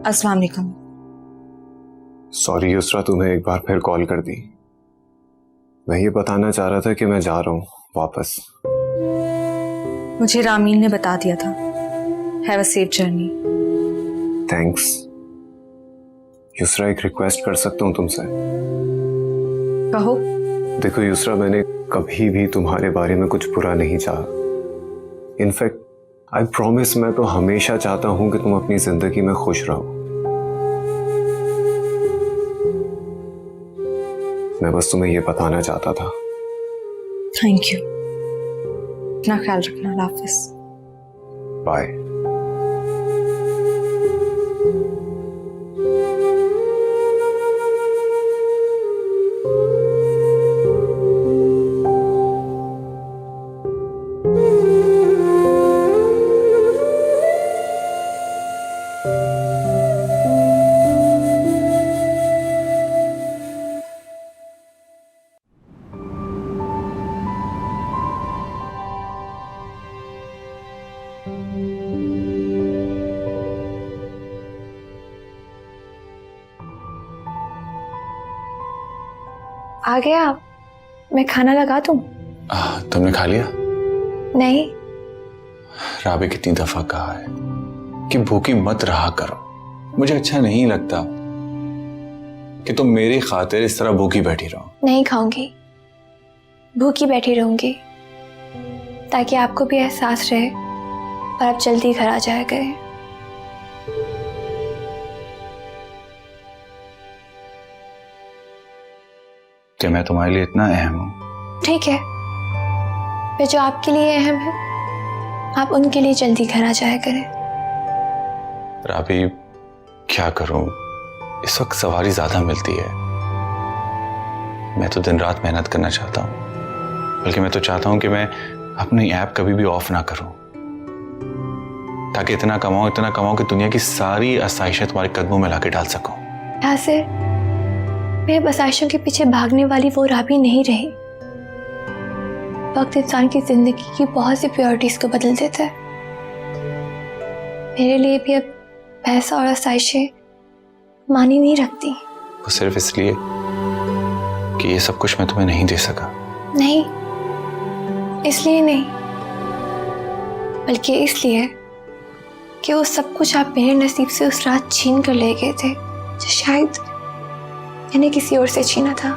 अस्सलाम वालेकुम। सॉरी युसरा, तुम्हें एक बार फिर कॉल कर दी। मैं ये बताना चाह रहा था कि मैं जा रहा हूँ वापस। मुझे रामीन ने बता दिया था। Have a safe journey. Thanks Yusra, एक रिक्वेस्ट कर सकता हूँ तुमसे? कहो। देखो युसरा, मैंने कभी भी तुम्हारे बारे में कुछ बुरा नहीं चाहा। इनफैक्ट आई प्रॉमिस, मैं तो हमेशा चाहता हूँ कि तुम अपनी जिंदगी में खुश रहो। मैं बस तुम्हें ये बताना चाहता था। Thank you. अपना ख्याल रखना। अल्लाह हाफिज। बाय। आ गया आप? मैं खाना लगा दूं? तुमने खा लिया? नहीं। राबे कितनी दफा कहा है कि भूखी मत रहा करो। मुझे अच्छा नहीं लगता कि तुम मेरी खातिर इस तरह भूखी बैठी रहो। नहीं खाऊंगी, भूखी बैठी रहूंगी ताकि आपको भी एहसास रहे और आप जल्दी घर आ जाया करें। कि मैं तुम्हारे लिए इतना अहम हूं? ठीक है, फिर जो आपके लिए अहम है आप उनके लिए जल्दी घर आ जाया करें। राबी, क्या करूं, इस वक्त सवारी ज्यादा मिलती है। मैं तो दिन रात मेहनत करना चाहता हूं, बल्कि मैं तो चाहता हूं कि मैं अपनी ऐप कभी भी ऑफ ना करूं, ताकि इतना कमाऊं कि दुनिया की सारी आसाइशें तुम्हारे कदमों में लाके डाल सकूं। यासिर, मैं बसाइशों के पीछे भागने वाली वो राबी नहीं रही। वक्त इंसान की जिंदगी की बहुत सी प्रायोरिटीज को बदल देता है। मेरे लिए भी अब पैसा और आसाइशें मानी नहीं रखती। वो सिर्फ इसलिए कि ये सब कुछ मैं तुम्हें नहीं दे सका? नहीं, इसलिए नहीं, बल्कि इसलिए कि वो सब कुछ आप मेरे नसीब से उस रात छीन कर ले गए थे, जो शायद मैंने किसी और से छीना था।